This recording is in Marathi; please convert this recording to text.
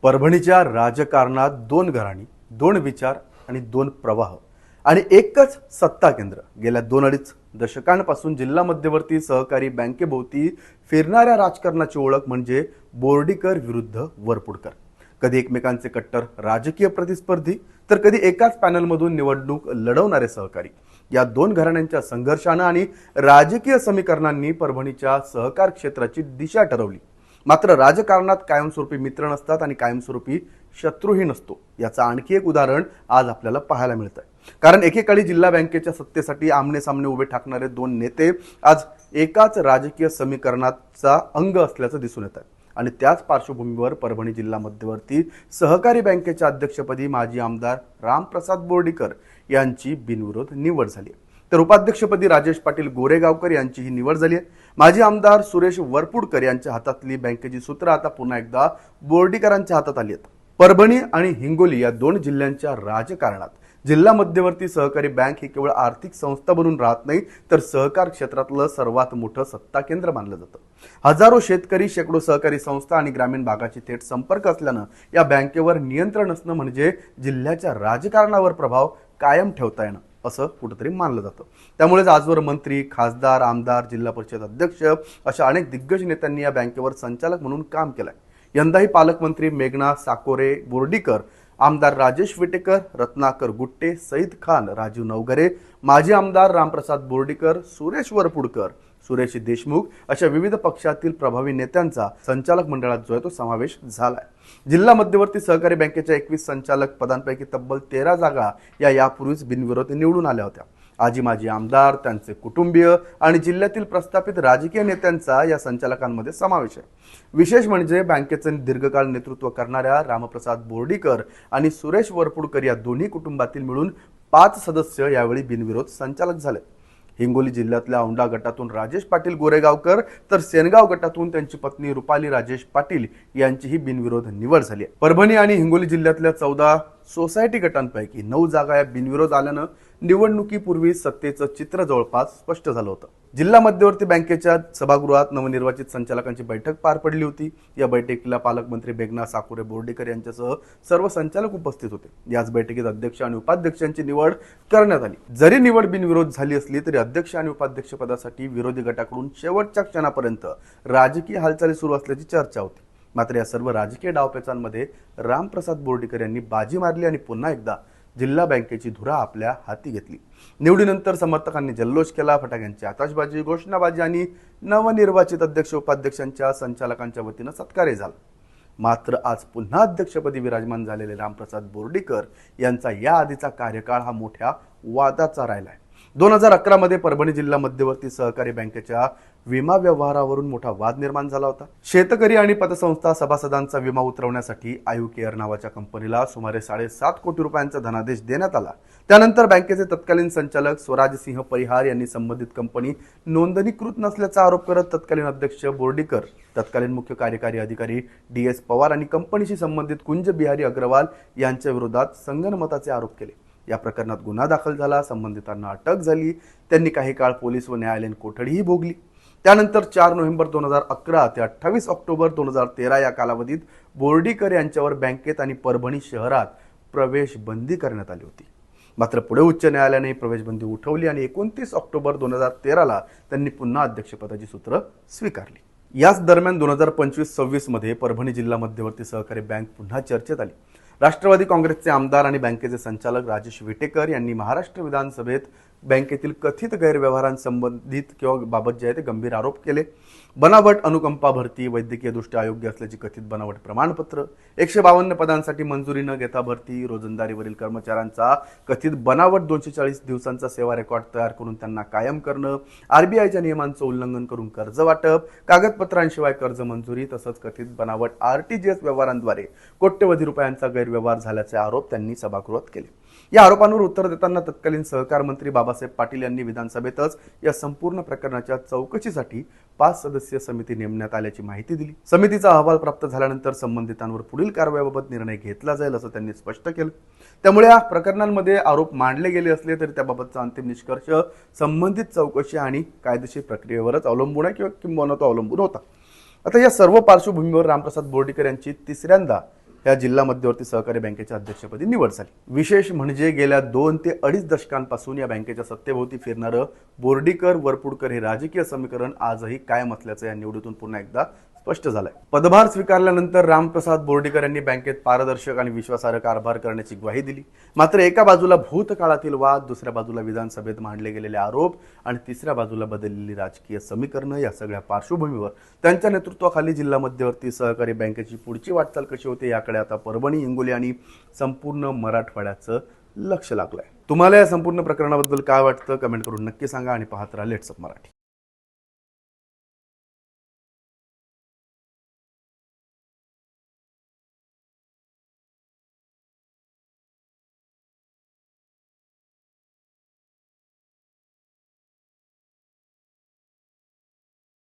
परभणीच्या राजकारणात दोन घराणी, दोन विचार आणि दोन प्रवाह आणि एकच सत्ता केंद्र गेल्या 2-2.5 दशकांपासून जिल्हा मध्यवर्ती सहकारी बँकेभोवती फिरणाऱ्या राजकारणाची ओळख म्हणजे बोर्डीकर विरुद्ध वरपुडकर. कधी एकमेकांचे कट्टर राजकीय प्रतिस्पर्धी तर कधी एकाच पॅनलमधून निवडणूक लढवणारे सहकारी. या दोन घराण्यांच्या संघर्षानं आणि राजकीय समीकरणांनी परभणीच्या सहकार क्षेत्राची दिशा ठरवली. मात्र राजकारणात कायमस्वरूपी मित्र नसतात आणि कायमस्वरूपी शत्रूही नसतो. याचं आणखी एक उदाहरण आज आपल्याला पाहायला मिळतंय. कारण एकेकाळी जिल्हा बँकेच्या सत्तेसाठी आमने सामने उभे ठाकणारे दोन नेते आज एकाच राजकीय समीकरणाचा अंग असल्याचं दिसून येत आहे. आणि त्याच पार्श्वभूमीवर परभणी जिल्हा मध्यवर्ती सहकारी बँकेच्या अध्यक्षपदी माजी आमदार रामप्रसाद बोर्डीकर यांची बिनविरोध निवड झाली. तर उपाध्यक्षपदी राजेश पाटील गोरेगावकर यांची ही निवड झाली आहे. माजी आमदार सुरेश वरपुडकर यांच्या हातातली बँकेची सूत्र आता पुन्हा एकदा बोर्डीकरांच्या हातात आली आहेत. परभणी आणि हिंगोली या दोन जिल्ह्यांच्या राजकारणात जिल्हा मध्यवर्ती सहकारी बँक ही केवळ आर्थिक संस्था बनून राहत नाही, तर सहकार क्षेत्रातलं सर्वात मोठं सत्ता केंद्र मानलं जातं. हजारो शेतकरी, शेकडो सहकारी संस्था आणि ग्रामीण भागाची थेट संपर्क असल्यानं या बँकेवर नियंत्रण असणं म्हणजे जिल्ह्याच्या राजकारणावर प्रभाव कायम ठेवता येणं असं कुठंतरी मानलं जातं. त्यामुळेच आजवर मंत्री, खासदार, आमदार, जिल्हा परिषद अध्यक्ष अशा अनेक दिग्गज नेत्यांनी या बँकेवर संचालक म्हणून काम केलंय. यंदाही पालकमंत्री मेघना साकोरे बोर्डीकर, आमदार राजेश विटेकर, रत्नाकर गुट्टे, सईद खान, राजीव नवघरे, माजी आमदार रामप्रसाद बोर्डीकर, सुरेश वरपुडकर, सुरेश देशमुख अशा विविध पक्षातील प्रभावी नेत्यांचा संचालक मंडळात जो आहे तो समावेश झालाय. जिल्हा मध्यवर्ती सहकारी बँकेच्या 21 संचालक पदांपैकी तब्बल 13 जागा यापूर्वीच बिनविरोध निवडून आल्या होत्या. आजी माजी आमदार, त्यांचे कुटुंबीय आणि जिल्ह्यातील प्रस्थापित राजकीय नेत्यांचा या संचालकांमध्ये समावेश आहे. विशेष म्हणजे बँकेचं दीर्घकाळ नेतृत्व करणाऱ्या रामप्रसाद बोर्डीकर आणि सुरेश वरपुडकर या दोन्ही कुटुंबातील मिळून 5 सदस्य यावेळी बिनविरोध संचालक झाले. हिंगोली जिल्ह्यातल्या औंढा गटातून राजेश पाटील गोरेगावकर तर सेनगाव गटातून त्यांची पत्नी रुपाली राजेश पाटील यांचीही बिनविरोध निवड झाली आहे. परभणी आणि हिंगोली जिल्ह्यातल्या 14 सोसायटी गटांपैकी 9 जागा या बिनविरोध आल्यानं निवडणुकीपूर्वी सत्तेचं चित्र जवळपास स्पष्ट झालं होतं. जिल्हा मध्यवर्ती बँकेच्या सभागृहात नवनिर्वाचित संचालकांची बैठक पार पडली होती. या बैठकीला पालकमंत्री मेघना साकोरे बोर्डीकर यांच्यासह सर्व संचालक उपस्थित होते. याच बैठकीत अध्यक्ष आणि उपाध्यक्षांची निवड करण्यात आली. जरी निवड बिनविरोध झाली असली तरी अध्यक्ष आणि उपाध्यक्ष पदासाठी विरोधी गटाकडून शेवटच्या क्षणापर्यंत राजकीय हालचाली सुरू असल्याची चर्चा होती. मात्र या सर्व राजकीय डावपेचांमध्ये रामप्रसाद बोर्डीकर यांनी बाजी मारली आणि पुन्हा एकदा जिल्हा बँकेची धुरा आपल्या हाती घेतली. निवडीनंतर समर्थकांनी जल्लोष केला, फटाक्यांची आताशबाजी, घोषणाबाजी आणि नवनिर्वाचित अध्यक्ष उपाध्यक्षांच्या संचालकांच्या वतीनं सत्कारही झाला. मात्र आज पुन्हा अध्यक्षपदी विराजमान झालेले रामप्रसाद बोर्डीकर यांचा या आधीचा कार्यकाळ हा मोठ्या वादाचा राहिला आहे. 2011 मध्ये परभणी जिल्हा मध्यवर्ती सहकारी बँकेच्या विमा व्यवहारावरून मोठा वाद निर्माण झाला होता. शेतकरी आणि पतसंस्था सभासदांचा विमा उतरवण्यासाठी आयु केअर नावाच्या कंपनीला सुमारे 7.5 कोटी रुपयांचा धनादेश देण्यात आला. त्यानंतर बँकेचे तत्कालीन संचालक स्वराजसिंह परिहार यांनी संबंधित कंपनी नोंदणीकृत नसल्याचा आरोप करत तत्कालीन अध्यक्ष बोर्डीकर, तत्कालीन मुख्य कार्यकारी अधिकारी DS पवार आणि कंपनीशी संबंधित कुंज बिहारी अग्रवाल यांच्या विरोधात संगनमताचे आरोप केले. या प्रकरणात गुन्हा दाखल झाला, संबंधितांना अटक झाली. त्यांनी काही काळ पोलीस व न्यायालयीन कोठडीही भोगली. त्यानंतर 4 नोव्हेंबर 2011 ते 28 ऑक्टोबर 2013 या कालावधीत बोर्डीकर यांच्यावर बँकेत आणि परभणी शहरात प्रवेश बंदी करण्यात आली होती. मात्र पुढे उच्च न्यायालयाने प्रवेश बंदी उठवली आणि 29 ऑक्टोबर 2013 त्यांनी पुन्हा अध्यक्षपदाची सूत्र स्वीकारली. याच दरम्यान 2025-26 मध्ये परभणी जिल्हा मध्यवर्ती सहकारी बँक पुन्हा चर्चेत आली. राष्ट्रवादी काँग्रेसचे आमदार आणि बँकेचे संचालक राजेश विटेकर यांनी महाराष्ट्र विधानसभेत बँकेतील कथित गैरव्यवहारांसंबंधित किंवा बाबत जे आहे ते गंभीर आरोप केले. बनावट अनुकंपा भरती, वैद्यकीय दृष्ट्या अयोग्य असल्याची कथित बनावट प्रमाणपत्र, 152 पदांसाठी मंजुरी न घेता भरती, रोजंदारीवरील कर्मचाऱ्यांचा कथित बनावट 240 दिवसांचा सेवा रेकॉर्ड तयार करून त्यांना कायम करणं, RBIच्या नियमांचं उल्लंघन करून कर्ज वाटप, कागदपत्रांशिवाय कर्ज मंजुरी तसंच कथित बनावट RTGS व्यवहारांद्वारे कोट्यवधी रुपयांचा गैरव्यवहार झाल्याचे आरोप त्यांनी सभागृहात केले. या आरोपांवर उत्तर देताना तत्कालीन सहकार मंत्री बाबासाहेब पाटील यांनी विधानसभेतच या संपूर्ण प्रकरणाच्या चौकशीसाठी 5 सदस्यीय समिती नेमण्यात आल्याची माहिती दिली. समितीचा अहवाल प्राप्त झाल्यानंतर संबंधितांवर पुढील कारवाईबाबत निर्णय घेतला जाईल असं त्यांनी स्पष्ट केलं. त्यामुळे या प्रकरणांमध्ये आरोप मांडले गेले असले तरी त्याबाबतचा अंतिम निष्कर्ष संबंधित चौकशी आणि कायदेशीर प्रक्रियेवरच अवलंबून आहे किंवा तो अवलंबून होता. आता या सर्व पार्श्वभूमीवर रामप्रसाद बोर्डीकर यांची तिसऱ्यांदा या जिल्हा मध्यवर्ती सहकारी बँकेच्या अध्यक्षपदी निवड झाली. विशेष म्हणजे गेल्या 2 ते 2.5 दशकांपासून या बँकेच्या सत्तेभोवती फिरणारं बोर्डीकर वरपुडकर हे राजकीय समीकरण आजही कायम असल्याचं या निवडीतून पुन्हा एकदा स्पष्ट झालंय. पदभार स्वीकारल्यानंतर रामप्रसाद बोर्डीकर यांनी बँकेत पारदर्शक आणि विश्वासार्ह कारभार करण्याची ग्वाही दिली. मात्र एका बाजूला भूतकाळातील वाद, दुसऱ्या बाजूला विधानसभेत मांडले गेलेले आरोप आणि तिसऱ्या बाजूला बदललेली राजकीय समीकरणं, या सगळ्या पार्श्वभूमीवर त्यांच्या नेतृत्वाखाली जिल्हा मध्यवर्ती सहकारी बँकेची पुढची वाटचाल कशी होते याकडे आता परभणी, हिंगोली आणि संपूर्ण मराठवाड्याचं लक्ष लागलंय. तुम्हाला या संपूर्ण प्रकरणाबद्दल काय वाटतं कमेंट करून नक्की सांगा आणि पाहत राहा लेट्स अप मराठी.